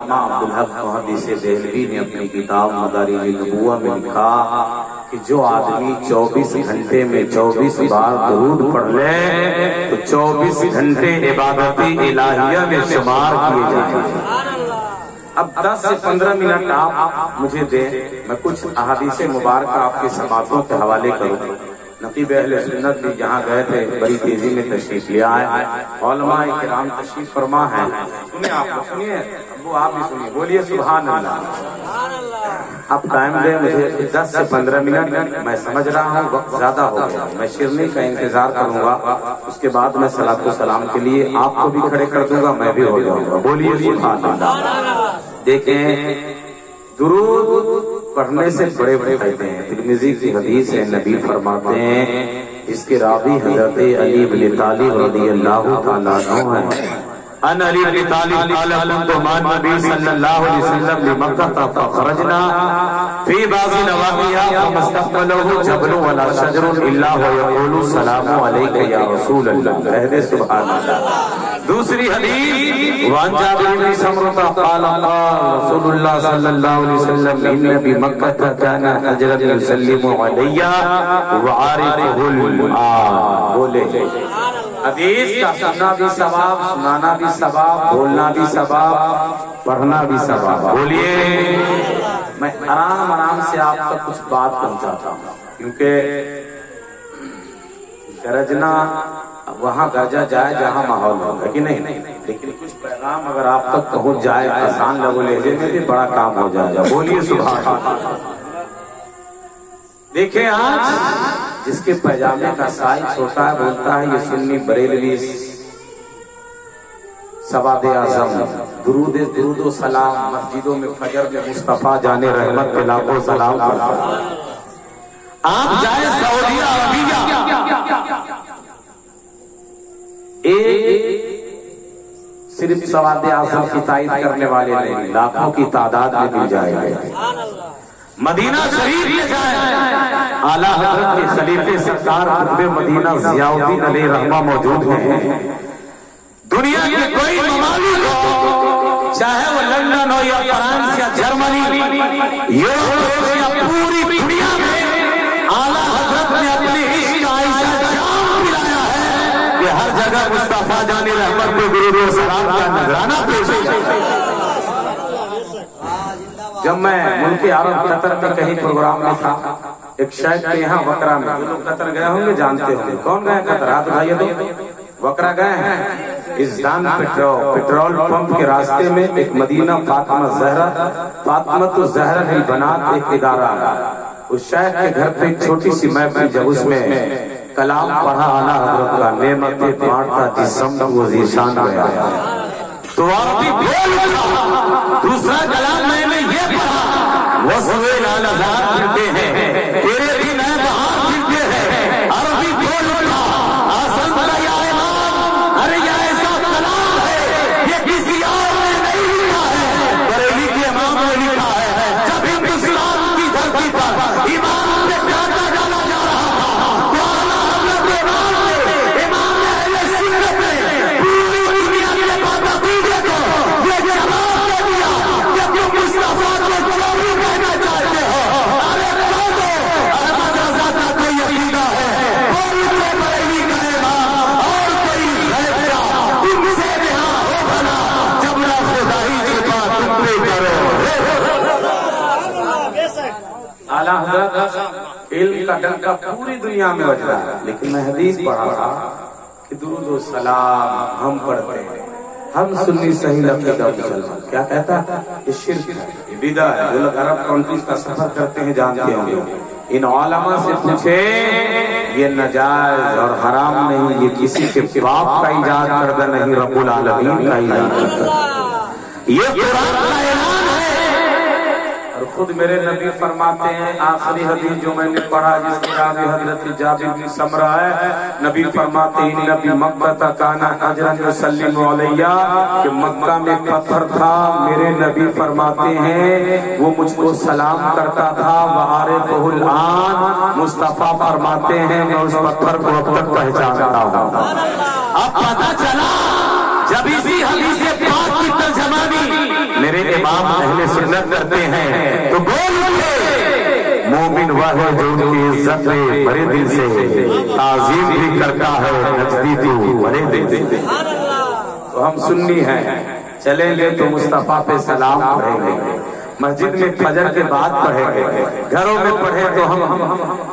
عبدالحق محدث دہلوی نے اپنی کتاب مدارج النبوہ میں لکھا کہ جو آدمی 24 گھنٹے میں 24 بار درود پڑھ لے تو 24 گھنٹے عبادت الہیہ میں شمار کیے جائیں گے۔ اب 10 سے 15 منٹ آپ مجھے دیں، میں کچھ احادیث مبارکہ آپ کے سماعتوں کے حوالے کروں۔ نقیب اہل سنت بھی جہاں گئے تھے بڑی تیزی میں تشریف لے آئے، علماء کرام تشریف فرما ہے، سنیں آپ سنیے، ابو آپ بھی سنیے، بولیے سبحان اللہ۔ اب ٹائم دیں مجھے 10 سے 15 منٹ، میں سمجھ رہا ہوں وقت زیادہ ہو گیا، میں شیرنی کا انتظار کروں گا، اس کے بعد میں صلاۃ و سلام کے لیے آپ کو بھی کھڑے کر دوں گا، میں بھی ہو جاؤں گا، بولیے سبحان اللہ۔ دیکھیں درود پڑھنے سے بڑے بڑے فائدے ہیں۔ ترمذی کی حدیث ہے، نبی فرماتے ہیں جس کے راوی حضرت علی بن طالب رضی اللہ تعالیٰ عنہ ہیں، ان علی بن طالب قال كنت مع النبي صلى الله عليه وسلم بمكة فخرجنا في بعض نواحيها فما استقبله جبل ولا شجر الا ويقول السلام عليك يا رسول الله، کہہ دے سبحان اللہ۔ دوسری حدیث وعن جابر بن سمرة قال قال رسول الله صلى الله عليه وسلم ان بمكة كان حجرا يسلم علي وعارفه الآن، بولے حدیث کا سننا بھی ثواب، سنانا بھی ثواب، بولنا بھی ثواب، پڑھنا بھی ثواب، بولیے۔ میں آرام سے آپ تک کچھ بات پہنچاتا ہوں، کیونکہ گرجنا وہاں گرجا جائے جہاں ماحول ہوگا کہ نہیں، لیکن کچھ پیغام اگر آپ تک پہنچ جائے آسان لگو لہجے میں بھی بڑا کام ہو جائے گا، بولیے سبحان اللہ۔ دیکھیں آج جس کے پیجامے کا سائز چھوٹا ہے بولتا ہے یہ سنی بریلوی سواد اعظم، درود و سلام مسجدوں میں فجر میں مصطفیٰ جان رحمت کے لاکھوں سلام کرتا ہے۔ آپ جائیں سعودی عربیہ، صرف سواد اعظم کی تائید کرنے والے نہیں، لاکھوں کی تعداد میں مل جائے گا۔ مدینہ شریف میں جائیں، اعلیٰ حضرت کے خلیفہ سرکار قطب مدینہ ضیاء الدین علیہ رحمہ موجود ہیں۔ دنیا کے کوئی ممالک ہو، چاہے وہ لندن ہو یا فرانس یا جرمنی، یورپ یا پوری دنیا میں اعلیٰ حضرت نے اپنے عشق کا ایسا جام پلایا ہے کہ ہر جگہ مصطفیٰ جان رحمت کو درود و سلام کا نذرانہ پیش ہے۔ جب میں ملک عرب قطر میں کہیں پروگرام میں تھا، ایک شیخ کے یہاں وکرا میں، جو لوگ قطر گئے ہوں گے جانتے ہوں گے، کون گئے قطر؟ ہاتھ اٹھائیے تو، وکرا گئے ہیں۔ ازدان پیٹرول پمپ کے راستے میں ایک مدینہ فاطمۃ الزہرا البنات ایک ادارہ ہے، اس شیخ کے گھر پہ ایک چھوٹی سی محفل، جب اس میں کلام پڑھا اعلیٰ حضرت کا، نعمتیں بانٹتا جسم وہ ذیشان گیا، تو عربی بول اٹھا۔ دوسرا کلام میں نے یہ پڑھا، وَسْوَيْ لَعْلَذَاتِ پھرتے ہیں، تیرے بھی نئے بہار پھرتے ہیں، عربی بول اٹھا۔ آسان کا یا امام، ارے یا ایسا کلام ہے یہ کسی اور نے نہیں لکھا ہے، بریلی کے امام نے لکھا ہے۔ جب ہندوستان کی دھرتی پر امام نے ڈانٹا ڈالا جا رہا تھا، تو اعلیٰ حضرت امام نے اہل سنت نے پوری دنیا کے بعد عقیدے کو یہ جواب دے دیا کہ تم مصطفیٰ کو چوری کہنا چاہتے ہو، ارے کہہ دو اگر مدرسہ کا کوئی عقیدہ ہے، کوئی تو بریلی کا امام اور کوئی غیر کا، تم سے رہا ہو بھلا جبرا خدائی کی بات تم پہ کرو۔ اعلیٰ حضرت علم کا ڈنکا پوری دنیا میں بج رہا ہے، لیکن میں حدیث پڑھا تھا کہ درود و سلام ہم پڑھتے ہیں، ہم سنی صحیح عقیدہ مسلمان، کیا کہتا ہے؟ یہ شرک ہے، یہ بدعت ہے۔ جو لوگ عرب کنٹریز کا سفر کرتے ہیں جانتے ہوں گے، ان علماء سے پوچھے یہ ناجائز اور حرام نہیں، یہ کسی کے باپ کا ایجاد کردہ نہیں، رب العالمین کا ایجاد کردہ، یہ قرآن کا اعلان ہے۔ اور خود میرے نبی فرماتے ہیں، آخری حدیث جو میں نے پڑھا جس کے راوی حضرت جابر بن سمرہ ہے، نبی فرماتے ہیں نبی مکہ کانا حجرا یسلم علیہ، کہ مکہ میں پتھر تھا، میرے نبی فرماتے ہیں وہ مجھ کو سلام کرتا تھا، وعارفہ الآن، مصطفیٰ فرماتے ہیں میں اس پتھر کو اب تک پہچانتا ہوں۔ اب پتہ چلا جب اسی حدیث پاک کی ترجمانی میرے امام اہل سنت کرتے ہیں تو بول اٹھے مومن وہ ہے جو ان کی عزت میں بڑے دل سے تعظیم بھی کرتا ہے نچتی تو بڑے دل سے. تو ہم سنی ہیں چلیں گے تو مصطفیٰ پہ سلام پڑھیں گے, مسجد میں فجر کے بعد پڑھیں گے, گھروں میں پڑھیں تو ہم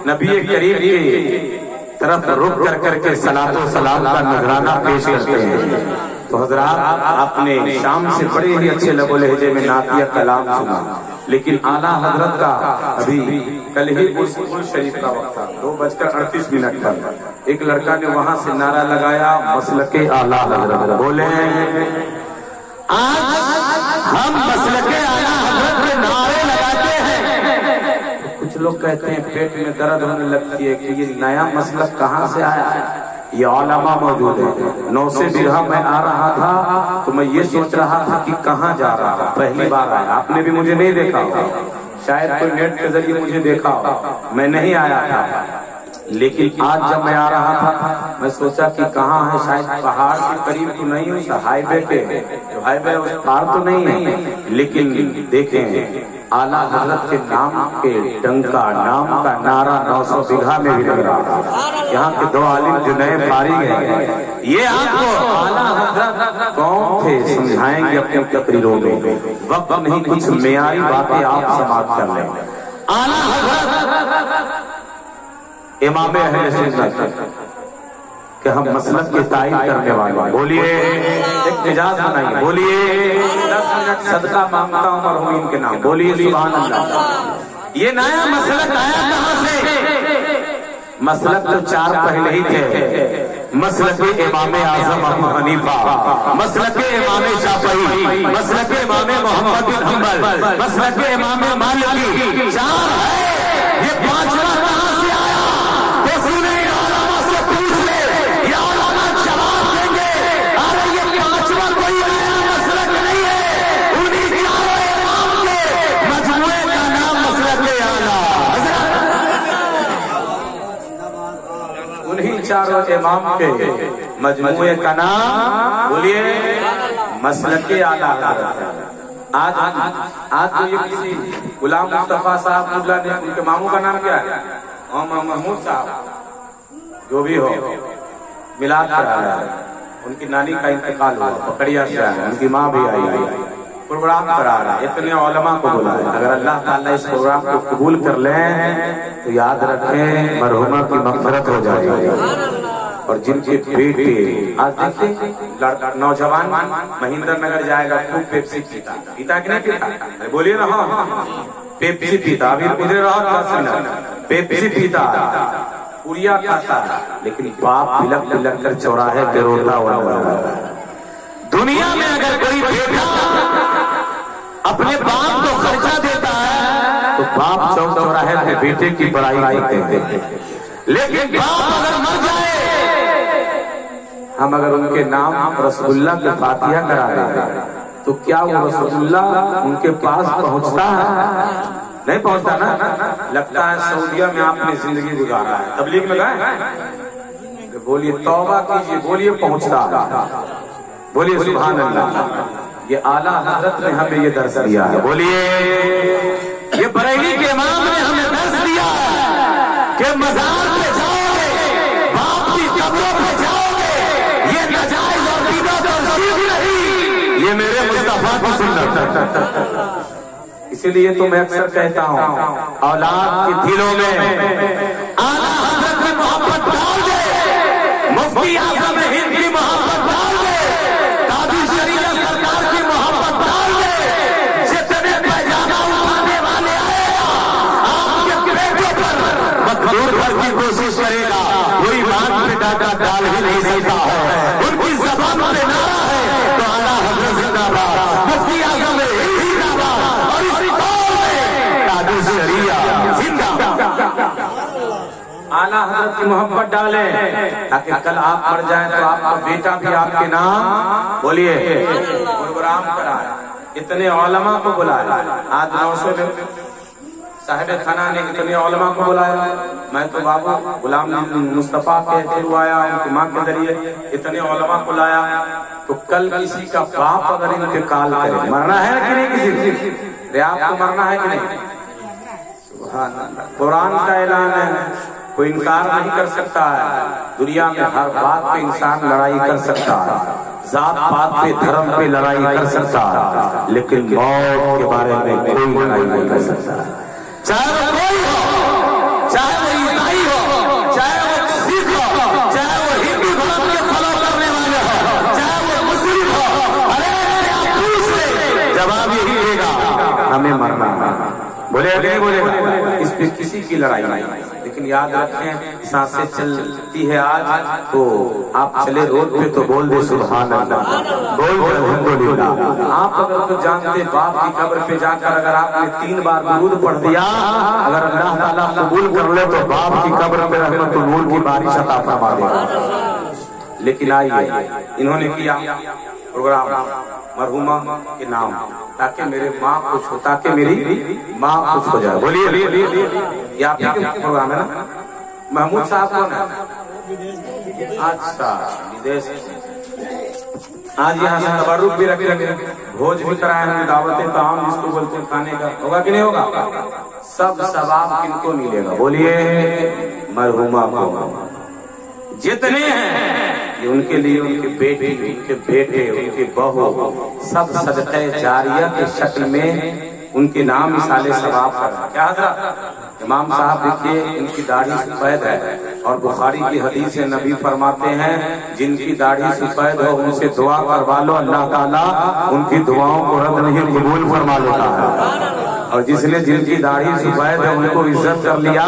نبی کریم کی طرف رک کر کے صلاۃ و سلام کا نذرانہ پیش کرتے ہیں. تو حضرات آپ نے شام سے بڑے ہی اچھے لب و لہجے میں نعتیہ کلام سنا, لیکن اعلیٰ حضرت کا ابھی کل ہی اسکول شریف کا وقت تھا 2:38 پر ایک لڑکا نے وہاں سے نعرہ لگایا مسلک اعلیٰ حضرت. بولے آج ہم مسلک اعلیٰ حضرت کے نعرے لگاتے ہیں. کچھ لوگ کہتے ہیں پیٹ میں درد ہونے لگتی ہے کہ یہ نیا مسلک کہاں سے آیا ہے. یہ علماء موجود ہے. 9 سے برہا میں آ رہا تھا تو میں یہ سوچ رہا تھا کہ کہاں جا رہا تھا, پہلی بار آیا. آپ نے بھی مجھے نہیں دیکھا ہوگا, شاید کوئی نیٹ کے ذریعے مجھے دیکھا ہوگا, میں نہیں آیا تھا. لیکن آج جب میں آ رہا تھا میں سوچا کہ کہاں ہے, شاید پہاڑ کے قریب تو نہیں ہوں, ہائی وے پہ جو ہائی وے اس پار تو نہیں ہے. لیکن دیکھیں اعلیٰ حضرت کے نام کے ڈنکا نام کا نعرہ 900 بیگھا میں بھی لگ رہا تھا. یہاں کے 2 عالم جو نئے فارغ ہیں یہ آپ کو اعلیٰ حضرت کون تھے سمجھائیں گے اپنی تقریروں میں. وقت نہیں, کچھ معیاری باتیں آپ سماعت کر لیں. اعلیٰ حضرت امام اہل سنت کہ ہم مسلک کی تائید کرنے والے ہیں. بولیے ایک مجاز بنائیے, بولیے 10 منٹ صدقہ مانگتا ہوں مرحومین کے نام. بولیے سبحان اللہ. یہ نیا مسلک آیا کہاں سے؟ مسلک تو 4 پہلے ہی تھے. مسلک امام اعظم ابو حنیفہ, مسلک امام شافعی, مسلک امام محمد بن حنبل, مسلک امام مالکی. 4 ہے. یہ 5واں کہاں سے آیا؟ تو سنیں علماء سے پوچھ لے, یہ علماء جواب دیں گے. ارے یہ 5واں کوئی نیا مسلک نہیں ہے, انہیں 4 امام کے مجموعے کا نام مسلک اعلیٰ حضرت. انہیں 4 امام کے مجموعے کا نام بولیے مسلک اعلیٰ حضرت. آج تو یہ کسی غلام مصطفیٰ صاحب اللہ نے ان کے ماموں کا نام کیا ہے, محمود صاحب, جو بھی ہو میلاد کرا رہا ہے. ان کی نانی کا انتقال ہوا, پکڑیا سے آیا, ان کی ماں بھی آئی, پروگرام کرا رہا ہے. اتنے علماء کو بلایا. اگر اللہ تعالیٰ اس پروگرام کو قبول کر لیں تو یاد رکھیں مرحومہ کی مغفرت ہو جائے گی. اور جن کے بیٹے آج دیکھیں نوجوان مہندر نگر جائے گا, خوب پیپسی پیتا کہ نہیں پیتا؟ بولیے نا, پیپسی پیتا. ابھی ادھر رہا 10 منٹ پیپسی پیتا, پوریا کھاتا, لیکن باپ بلک بلک کر چوراہے پہ روتا ہوا. دنیا میں اگر کوئی بیٹا اپنے باپ کو خرچہ دیتا ہے تو باپ چوک چوراہے پہ بیٹے کی بڑائی کرتے ہیں. لیکن باپ اگر مر جائے, ہم اگر ان کے نام رسول اللہ کی فاتحہ کرا رہے ہیں تو کیا وہ رسول اللہ ان کے پاس پہنچتا ہے؟ نہیں پہنچتا نا. لگتا ہے سعودیہ میں آپ نے زندگی گزارا ہے, تبلیغ میں گئے. بولیے توبہ کیجیے, بولیے پہنچتا. بولیے سبحان اللہ. یہ اعلیٰ حضرت نے ہمیں یہ درس دیا ہے. بولیے یہ بریلی کے امام نے ہمیں درس دیا ہے کہ مزار پہ جاؤ گے, باپ کی قبروں پہ جاؤ گے, یہ ناجائز اور بدعت اور شرک نہیں, یہ میرے مصطفیٰ کی سنت ہے. اسی لیے تو میں اکثر کہتا ہوں اولاد کے دلوں میں اعلیٰ حضرت کی محبت ڈال دے, مفتی اعظم ہند کی محبت ڈال دے, قاضی شریعت سرکار کی محبت ڈال دے. جتنے پیجامہ اٹھانے والے آئے گا آپ کے بیٹے پر مقدور بھر کی کوشش کرے گا, کوئی بات پہ ڈاٹا ڈال ہی نہیں سکتا ہے. ان کی زبان پہ نعرہ ہے تو اعلیٰ حضرت زندہ باد, مفتی اعظم ہند زندہ باد, اور اس قول میں قاضی شریعت زندہ باد. اعلیٰ حضرت کی محبت ڈالیں تاکہ کل آپ مر جائیں تو آپ کا بیٹا بھی آپ کے نام بولیے پروگرام کرائے. اتنے علماء کو بلائے. آج 900 میں صاحب خانہ نے اتنے علماء کو بلایا، میں تو بابو غلام مصطفیٰ کے تھرو آیا، ان کی ماں کے ذریعے اتنے علماء کو لایا، تو کل کسی کا باپ اگر انتقال کرے، مرنا ہے کہ نہیں کسی کو؟ ریاض کو مرنا ہے کہ نہیں؟ سبحان اللہ، قرآن کا اعلان ہے، کوئی انکار نہیں کر سکتا ہے، دنیا میں ہر بات پہ انسان لڑائی کر سکتا ہے، ذات پات پہ دھرم پہ لڑائی کر سکتا ہے، لیکن موت کے بارے میں کوئی لڑائی نہیں کر سکتا، چاہے وہ کوئی ہو، چاہے وہ عیسائی ہو، چاہے وہ سکھ ہو، چاہے وہ ہندو دھرم کے فالو کرنے والے ہو، چاہے وہ مسلم ہو، ارے پوچھ لے، جواب یہی دے گا ہمیں مرنا ہے، بولے گا نہیں بولے گا؟ اس پہ کسی کی لڑائی نہیں، لیکن یاد رکھیں سانسیں چلتی ہے آج تو آپ چلے روڈ پہ تو بول دے سبحان اللہ، بول دے الحمدللہ۔ آپ اگر تو جانتے باپ کی قبر پہ جا کر اگر آپ نے 3 بار درود پڑھ دیا، اگر اللہ تعالیٰ قبول کر لے تو باپ کی قبر پہ رحمت نور کی بارش عطا فرما دے گا۔ لیکن آئیے انہوں نے کیا پروگرام مرحومہ کے نام، تاکہ میرے ماں خوش ہو، تاکہ میری ماں خوش ہو جائے۔ بولیے یہ آپ ہی کا پروگرام ہے نا؟ محمود صاحب کون ہے؟ اچھا ودیش، آج یہاں سے تبرک بھی رکھے، بھوج بھی کرائے ہیں، دعوت طعام جس کو بولتے ہیں کھانے کا، ہوگا کہ نہیں ہوگا؟ سب ثواب کن کو ملے گا؟ بولیے مرحومہ کو، جتنے ہیں یہ ان کے لیے، ان کے بیٹی، ان کے بیٹے، ان کے بہو، سب صدقہ جاریہ کے شکل میں ان کے نام مثال ثواب کر رہا ہے۔ کیا حضرت امام صاحب دیکھیے ان کی داڑھی سفید ہے، اور بخاری کی حدیث نبی فرماتے ہیں جن کی داڑھی سفید ہو ان سے دعا کروا لو، اللہ تعالیٰ ان کی دعاؤں کو رد نہیں قبول فرما لیتا ہے، اور جس نے جن کی داڑھی سفید ہے ان کو عزت کر لیا،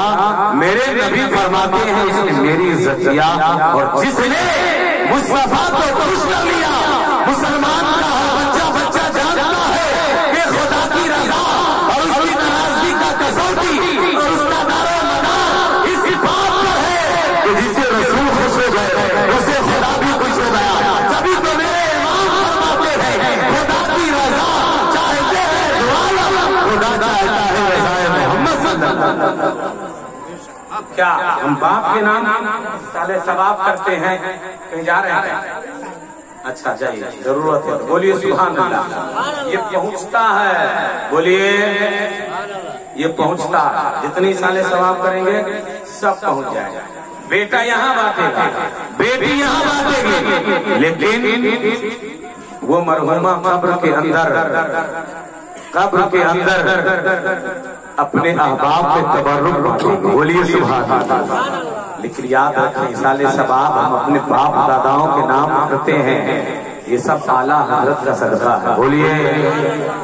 میرے نبی فرماتے ہیں اس نے میری عزت کیا، اور جس نے مصطفیٰ کو خوش کر لیا، مسلمان کا ہر بچہ بچہ جانتا ہے کہ خدا کی رضا اور اس کی ناراضگی کا کسوٹی اور اس کا دار و مدار اس بات پر ہے کہ جسے رسول خوش ہو گئے اسے خدا بھی خوش ہو گیا۔ تبھی تو میرے امام فرماتے ہیں خدا کی رضا چاہتے ہیں دعا، خدا چاہتا ہے رضا محمد صلی اللہ علیہ وسلم۔ کیا ہم باپ کے نام سالے ثواب کرتے ہیں؟ کہیں جا رہے ہیں؟ اچھا جائیے، ضرورت ہے، بولیے سبحان اللہ۔ یہ پہنچتا ہے، بولیے یہ پہنچتا ہے، جتنی سالے ثواب کریں گے سب پہنچ جائے گا۔ بیٹا یہاں بانٹے گا، بیٹی یہاں بانٹے گی، لیکن وہ مرحومہ قبر کے اندر اپنے احباب پہ تبرک بانٹے گی، بولیے سبحان اللہ۔ لیکن یاد رکھیں سالے ثواب ہم اپنے باپ داداؤں کے نام کرتے ہیں، یہ سب اعلیٰ حضرت کا صدقہ ہے، بولیے۔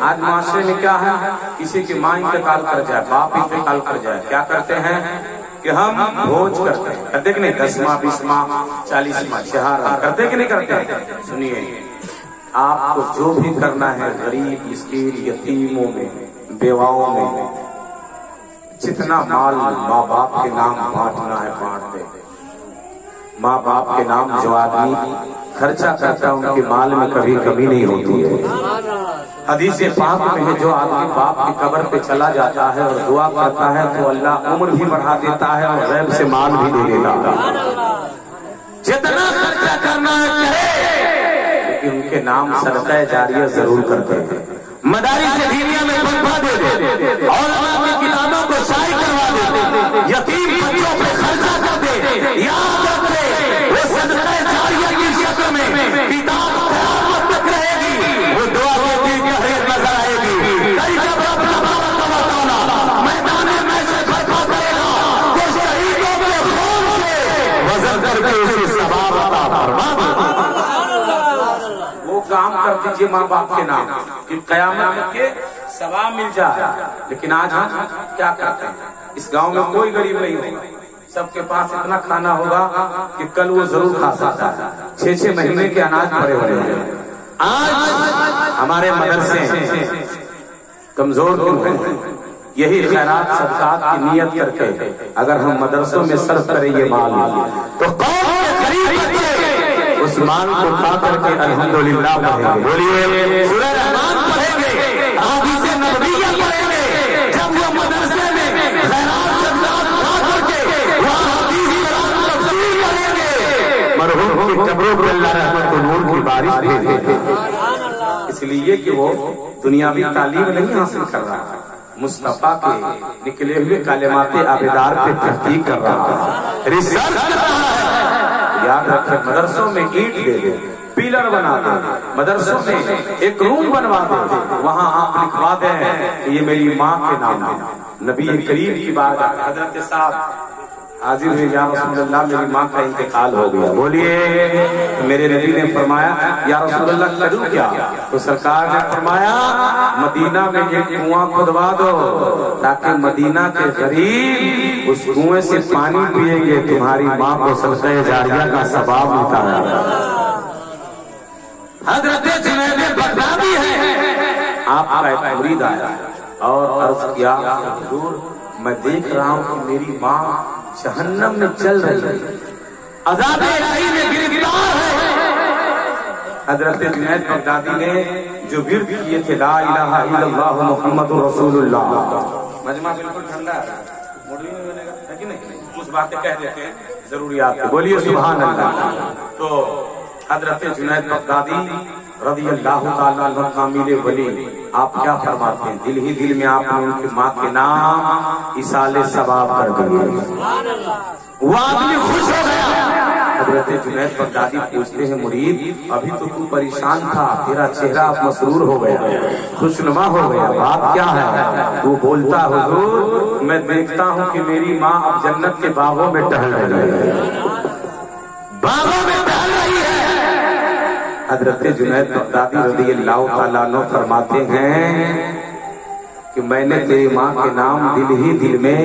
آج معاشرے میں کیا ہے، کسی کی ماں انتقال کر جائے، باپ انتقال کر جائے، کیا کرتے ہیں کہ ہم بھوج کرتے ہیں، کرتے کہ نہیں؟ 10واں 20واں 40واں شہارہ کرتے کہ نہیں کرتے؟ سنیے، آپ کو جو بھی کرنا ہے غریب مسکین یتیموں میں بیواؤں میں جتنا مال ماں باپ کے نام بانٹنا ہے بانٹ دے۔ ماں باپ کے نام جو آدمی خرچہ کرتا ہے ان کے مال میں کبھی کمی نہیں ہوتی ہے۔ حدیث پاک میں ہے جو آدمی باپ کی قبر پہ چلا جاتا ہے اور دعا کرتا ہے تو اللہ عمر بھی بڑھا دیتا ہے اور غیب سے مال بھی دے دیتا ہے۔ جتنا خرچہ کرنا ہے کرے، لیکن ان کے نام صدقہ جاریہ ضرور کرتے ہیں۔ مدارس دینیہ میں فتویٰ دے دے، علماء کی کتابوں کو شائع کروا دے، یتیم بچوں پہ خرچہ کر دے، یاد رکھے وہ صدقہ جاریہ کی شکل میں کتاب قیامت تک رہے گی، وہ دعا ہوتی کہ حیث نظر آئے گی۔ کئی جب رب تبارک و تعالیٰ میدان محشر برپا کرے گا تو شہیدوں کے خون سے وزن کر کے اسے ثواب عطا فرما دے۔ وہ کام کر دیجئے ماں باپ کے نام کہ قیامت کے ثواب مل جائے۔ لیکن آج ہم کیا کرتے ہیں؟ اس گاؤں میں کوئی غریب نہیں ہوگا، سب کے پاس اتنا کھانا ہوگا کہ کل وہ ضرور کھا سکتا ہے، 6 مہینے کے اناج پڑے ہوئے ہیں۔ آج ہمارے مدرسے کمزور کیوں ہیں؟ یہی خیرات صدقات کی نیت کر کے اگر ہم مدرسوں میں صرف کریں یہ مال تو قوم کے قریب بچے اس مال کو کھا کر کے الحمدللہ پڑھیں گے، بولیے سورہ رحمان پڑھیں گے، احادیث نبویہ پڑھیں گے۔ جب وہ مدرسے میں لیے کہ وہ دنیاوی تعلیم نہیں حاصل کر رہا، مصطفیٰ کے نکلے ہوئے کلمات آبدار پہ تحقیق کر رہا ہے، ریسرچ کر رہا ہے۔ یاد رکھیں، مدرسوں میں اینٹ دے دیں، پیلر بنا دیں، مدرسوں میں ایک روم بنوا دیں، وہاں آپ لکھوا دیں کہ یہ میری ماں کے نام ہے۔ نبی کریم کی بات حضرت صاحب حاضر ہوئے، یا رسول اللہ میری ماں کا انتقال ہو گیا، بولیے۔ میرے نبی نے فرمایا یا رسول اللہ کروں کیا؟ تو سرکار نے فرمایا مدینہ میں ایک کنواں کھدوا دو تاکہ مدینہ کے غریب اس کنویں سے پانی پیئیں گے، تمہاری ماں کو صدقہ جاریہ کا ثواب ملتا ہے۔ حضرت جنید بغدادی ہے، آپ کا ایک مرید آیا اور عرض کیا حضور میں دیکھ رہا ہوں کہ میری ماں جہنم میں چل رہی ہے، عذاب الہی میں گرفتار ہے۔ حضرت جنید بغدادی نے جو ورد کیے تھے لا الہ الا اللہ محمد رسول اللہ، مجمع بالکل ٹھنڈا ہے، موڈی میں بنے گا ہے کہ نہیں، کچھ باتیں کہہ دیتے ہیں ضروریات کے، بولیے سبحان اللہ۔ تو حضرت جنید بغدادی رضی اللہ تعالیٰ عنہ کامل ولی، آپ کیا فرماتے ہیں؟ دل ہی دل میں آپ نے ان کی ماں کے نام ایصال ثواب کر دیے، وہ آدمی خوش ہو گیا۔ حضرت جنید بغدادی پوچھتے ہیں مرید ابھی تو پریشان تھا، تیرا چہرہ اب مسرور ہو گیا، خوشنما ہو گیا، بات کیا ہے؟ وہ بولتا حضور میں دیکھتا ہوں کہ میری ماں اب جنت کے باغوں میں ٹہل رہی ہے، باغوں میں ٹہل رہی ہے۔ حضرت جنید بغدادی رضی اللہ تعالیٰ عنہ فرماتے ہیں کہ میں نے تیری ماں کے نام دل ہی دل میں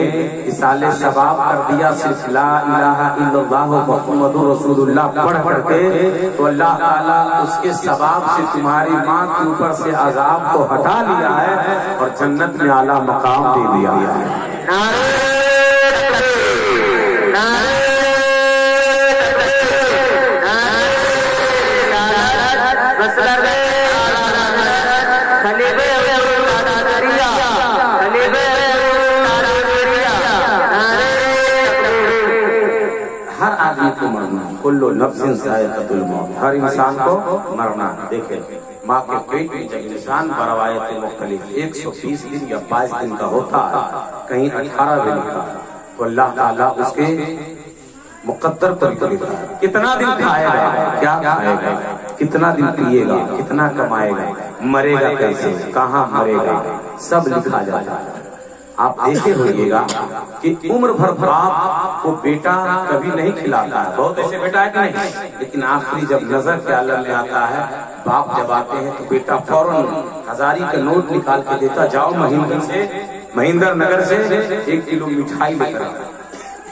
ایصال ثواب کر دیا، صرف لا الہ الا اللہ محمد رسول اللہ پڑھ کر کے، تو اللہ تعالیٰ اس کے ثواب سے تمہاری ماں کے اوپر سے عذاب کو ہٹا لیا ہے اور جنت میں اعلیٰ مقام دے دیا ہے۔ ہر آدمی کو مرنا، کل نفس ذائقۃ الموت، ہر انسان کو مرنا۔ دیکھیں ماں کے پیٹ میں جب انسان بروایت مختلف 120 دن یا 22 دن کا ہوتا ہے، کہیں 18 دن کا، تو اللہ تعالیٰ اس کے مقدر پر لکھا ہے کتنا دن کھائے گا، کیا کھائے گا، کتنا دن پیے گا، کتنا کمائے گا، مرے گا کیسے، کہاں مرے گا، سب لکھا جاتا ہے۔ آپ دیکھے ہوئیے گا کہ عمر بھر باپ کو بیٹا کبھی نہیں کھلاتا ہے، بہت ایسے بیٹا ہے کہ نہیں، لیکن آخری جب نظر کے عالم میں آتا ہے، باپ جب آتے ہیں تو بیٹا فوراً 1000 کا نوٹ نکال کے دیتا، جاؤ مہندر نگر سے 1 کلو مٹھائی لے کر،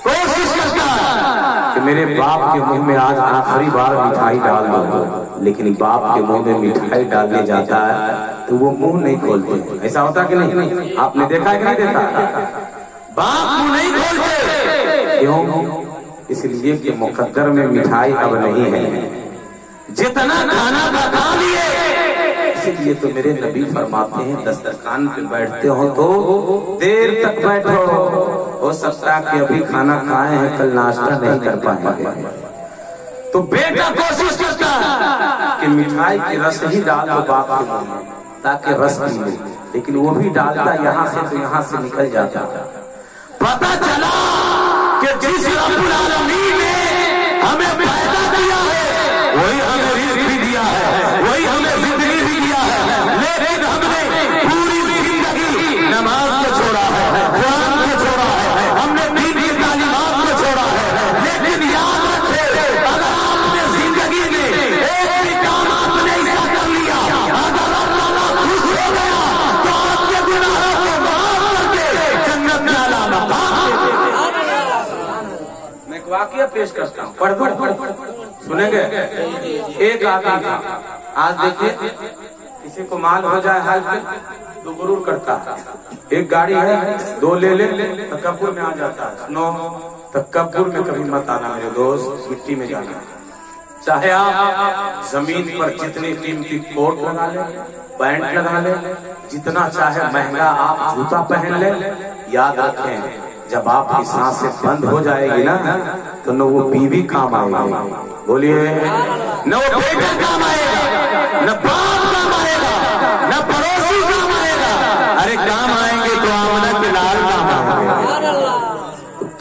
کوشش کرتا کہ میرے باپ کے منہ میں آج آخری بار مٹھائی ڈال دو، لیکن باپ کے منہ میں مٹھائی ڈالنے جاتا ہے تو وہ منہ نہیں کھولتے۔ ایسا ہوتا کہ نہیں؟ آپ نے دیکھا کہ نہیں دیکھا؟ باپ منہ نہیں کھولتے، کیوں؟ اس لیے کہ مقدر میں مٹھائی اب نہیں ہے، جتنا کھانا بتا لیے۔ اسی لیے تو میرے نبی فرماتے ہیں دسترخوان پہ بیٹھتے ہو تو دیر تک بیٹھو، ہو سکتا ہے کہ ابھی کھانا کھائے ہیں کل ناشتہ نہیں کر پائیں گے، تو بیٹا کوشش کرتا کہ مٹھائی کی رس ہی ڈال دو باپ کے منہ میں تاکہ رس ملے، لیکن وہ بھی ڈالتا یہاں سے تو یہاں سے نکل جاتا۔ پتہ چلا کہ جس رب العالمین نے ہمیں پیدا کیا ہے وہی ہمیں رزق بھی دیا ہے، وہی ہمیں زندگی بھی دیا ہے، لیکن ہم نے پوری زندگی نماز کو چھوڑا ہے، قرآن کو چھوڑا ہے، ہم نے دین کی تعلیمات کو چھوڑا ہے۔ لیکن یاد رکھے اگر آپ نے زندگی میں ایک بھی کام آپ نے ایسا کر لیا، اگر اللہ خوش ہو گیا تو آپ کے گناہوں کو معاف کر کے جنت میں اعلیٰ مقام دے دے۔ میں ایک واقعہ پیش کرتا ہوں، پڑھ دوں، سنیں گے؟ ایک آدمی تھا، آج دیکھیے کسی کو مال ہو جائے حال پہ تو غرور کرتا ہے، ایک گاڑی ہے 2 لے لے تکبر میں آ جاتا ہے۔ نو، تکبر میں کبھی مت آنا میرے دوست، مٹی میں جانا ہے۔ چاہے آپ زمین پر جتنی قیمتی کوٹ لگا لیں، پینٹ لگا لیں، جتنا چاہے مہنگا آپ جوتا پہن لیں، یاد رکھیں جب آپ کی سانسیں بند ہو جائے گی نا تو نہ وہ بیوی کام آئے گی، بولیے، نہ وہ بیٹا کام آئے گا، نہ باپ کام آئے گا،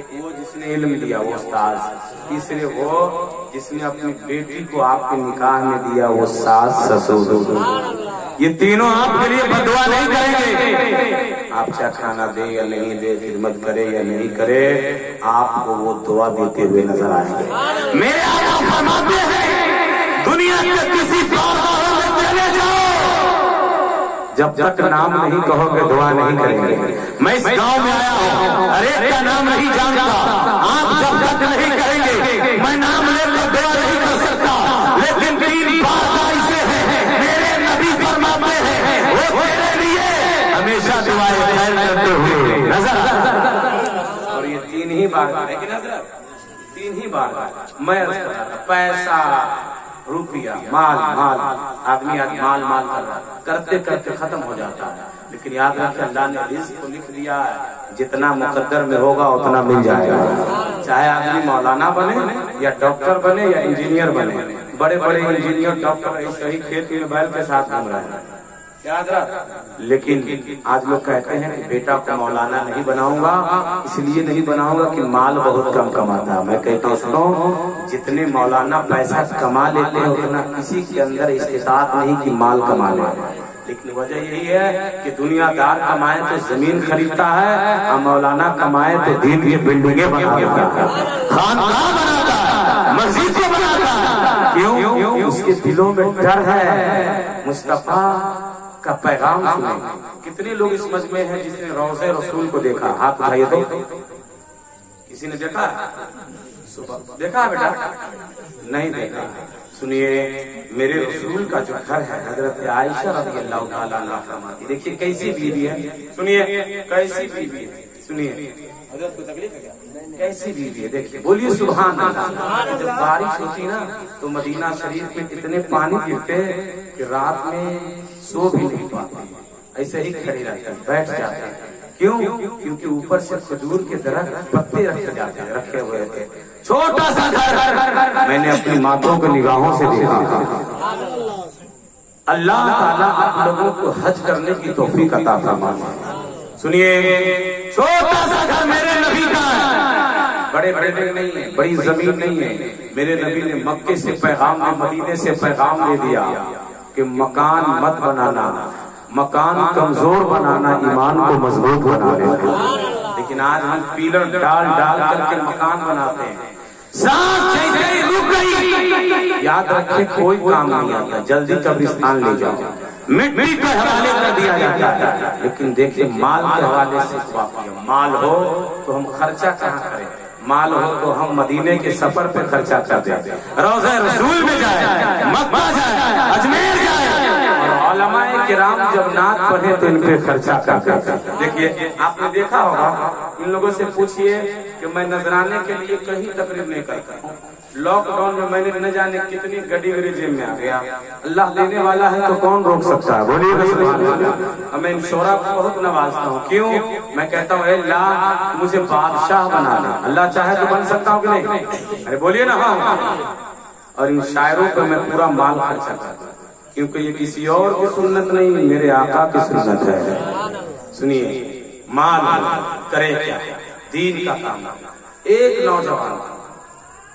ایک وہ جس نے علم دیا وہ استاد، تیسرے وہ جس نے اپنی بیٹی کو آپ کے نکاح میں دیا وہ ساس سسر، یہ تینوں آپ کے لیے بدعا نہیں کریں گے، آپ چاہے کھانا دے یا نہیں دے، خدمت کرے یا نہیں کرے، آپ کو وہ دعا دیتے ہوئے نظر آئیں گے۔ میرے آقا فرماتے ہیں دنیا کے کسی بارگاہ میں چلے جاؤ، جب تک نام نہیں کہو گے دعا نہیں کریں گے۔ میں اس گاؤں میں آیا ہوں، ہر ایک کا نام نہیں جانتا، آپ جب تک نہیں کہیں گے میں نام لے کر دعا نہیں کر سکتا، لیکن تین بارگاہ ایسے ہیں میرے نبی فرماتے ہیں وہ تیرے لیے ہمیشہ دعائیں خیر کرتے ہوئے نظر، اور یہ تین ہی بارگاہ ہے کہ حضرت، تین ہی بارگاہ میں پیسہ روپیہ مال مال، آدمی مال مال کر رہا کرتے کرتے ختم ہو جاتا ہے، لیکن یاد رکھیں اللہ نے رزق کو لکھ دیا ہے، جتنا مقدر میں ہوگا اتنا مل جائے گا، چاہے آدمی مولانا بنے یا ڈاکٹر بنے یا انجینئر بنے، بڑے بڑے انجینئر ڈاکٹر ایسے ہی کھیت میں بیل کے ساتھ گھوم رہے ہیں، لیکن آج لوگ کہتے ہیں کہ بیٹا کو مولانا نہیں بناؤں گا، اس لیے نہیں بناؤں گا کہ مال بہت کم کماتا ہے۔ میں کہتا ہوں سنو، جتنے مولانا پیسہ کما لیتے ہیں اتنا کسی کے اندر استطاعت نہیں کہ مال کما لے، لیکن وجہ یہی ہے کہ دنیا دار کمائے تو زمین خریدتا ہے اور مولانا کمائے تو دین کی بلڈنگیں بناتا ہے، خانقاہ بناتا ہے، مسجد کو بناتا ہے، کیوں؟ اس کے دلوں میں ڈر ہے مصطفیٰ کا پیغام سنے۔ کتنے لوگ اس مجمع ہیں جس نے روضہ رسول کو دیکھا؟ ہاتھ اٹھائیے تو، کسی نے دیکھا؟ دیکھا بیٹا؟ نہیں دیکھا؟ سنیے، میرے رسول کا جو گھر ہے حضرت عائشہ رضی اللہ تعالیٰ عنہا فرماتی، دیکھیے کیسی بیوی ہے، سنیے کیسی بیوی ہے، سنیے حضرت کو تکلیف ہے کیا؟ کیسی بیوی ہے دیکھیے، بولیے سبحان اللہ۔ جب بارش ہوتی نا تو مدینہ شریف میں اتنے پانی گرتے کہ رات میں سو بھی نہیں پاتے، ایسے ہی کھڑی رہتے ہیں، بیٹھ جاتے ہیں، کیوں؟ کیونکہ اوپر سے کھجور کے درخت پتے رکھے ہوئے تھے، چھوٹا سا گھر۔ میں نے اپنی ماتوں کو نگاہوں سے دیکھا۔ اللہ تعالیٰ آپ لوگوں کو حج کرنے کی توفیق عطا فرمائے۔ سنیے، چھوٹا سا گھر میرے نبی کا ہے، بڑے بڑے نہیں ہے، بڑی زمین نہیں ہے، میرے نبی نے مکے سے پیغام دے، مدینے سے پیغام دے دیا کہ مکان مت بنانا، مکان کمزور بنانا ایمان کو مضبوط بنانے کا، لیکن آج ہم پیلر ڈال ڈال کر کے مکان بناتے ہیں، سانس جیسے رک گئی، یاد رکھیں کوئی کام نہیں آتا، جلدی قبرستان لے جاؤ، مٹی کے حوالے کر دیا جاتا ہے، لیکن دیکھیں مال کے حوالے سے واقعہ، مال ہو تو ہم خرچہ کہاں کریں، مال ہو تو ہم مدینے کے سفر پہ خرچہ کر دیں، روضہ رسول میں جائے، مکہ جائے، اجمیر جائے، اور علماء کرام جب نعت پڑھے تو ان پہ خرچہ کرتے ہیں۔ دیکھیے آپ نے دیکھا ہوگا، ان لوگوں سے پوچھئے کہ میں نذرانے کے لیے کہیں تقریب نہیں کرتا ہوں، لاک ڈاؤن میں میں نے نہ جانے کتنی گڈی میرے جیب میں آ گیا، اللہ دینے والا ہے تو کون روک سکتا ہے، بولیے سبحان اللہ۔ میں ان شعراء کو بہت نوازتا ہوں، کیوں؟ میں کہتا ہوں اے اللہ مجھے بادشاہ بنا دے، اللہ چاہے تو بن سکتا ہوں کہ نہیں، ارے بولیے نا ہاں، اور ان شاعروں پہ میں پورا مال خرچہ کرتا ہوں، کیونکہ یہ کسی اور کی سنت نہیں، میرے آقا کی سنت ہے۔ سنیے، مال کرے کیا، دین کا کام۔ ایک نوجوان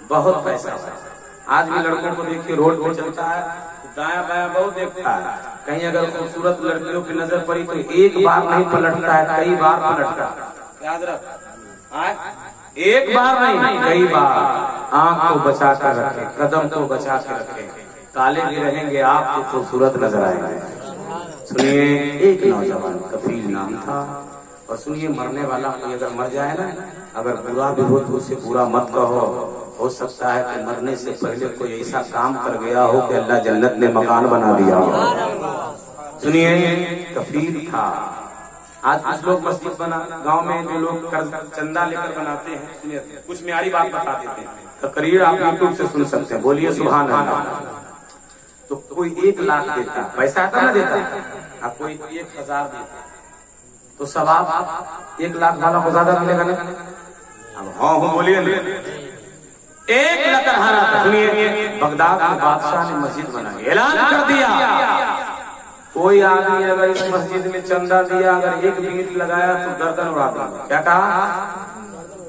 بہت پیسہ ہے، آج بھی لڑکوں کو دیکھیے روڈ پہ چلتا ہے، دایاں بایاں بہت دیکھتا ہے، کہیں اگر خوبصورت لڑکیوں کی نظر پڑی تو ایک بار نہیں پلٹتا ہے، کئی بار پلٹتا ہے، یاد رکھ، ایک بار نہیں کئی بار۔ آنکھ کو بچا کر رکھیں، قدم کو بچا کر رکھیں، کالے بھی رہیں گے آپ کو خوبصورت نظر آئیں گے۔ سنیے، ایک نوجوان کفیل نام تھا، اور سنیے مرنے والا کوئی اگر مر جائے نا، اگر برا بھی ہو تو اسے برا مت کہو، ہو سکتا ہے کہ مرنے سے پہلے کوئی ایسا کام کر گیا ہو کہ اللہ جنت میں مکان بنا دیا ہو۔ سنیے، کفیل تھا۔ آج کچھ لوگ مسجد بنا، گاؤں میں جو لوگ چندہ لے کر بناتے ہیں، سنیے کچھ معیاری بات بتا دیتے ہیں، تقریر آپ یوٹیوب سے سن سکتے ہیں، بولیے سبحان اللہ۔ تو کوئی 1 لاکھ دیتا، پیسہ آتا نہ دیتا، اب کوئی 1000 دیتا تو ثواب 1 لاکھ والا کو زیادہ ملے گا نا؟ اب ہاں بولیے نا، 1 لکڑہارا تھا۔ سنیے، بغداد میں بادشاہ نے مسجد بنائی، اعلان کر دیا کوئی آدمی اگر اس مسجد میں چندہ دیا، اگر 1 منٹ لگایا تو گردن اڑا دیں گے۔ کیا کہا؟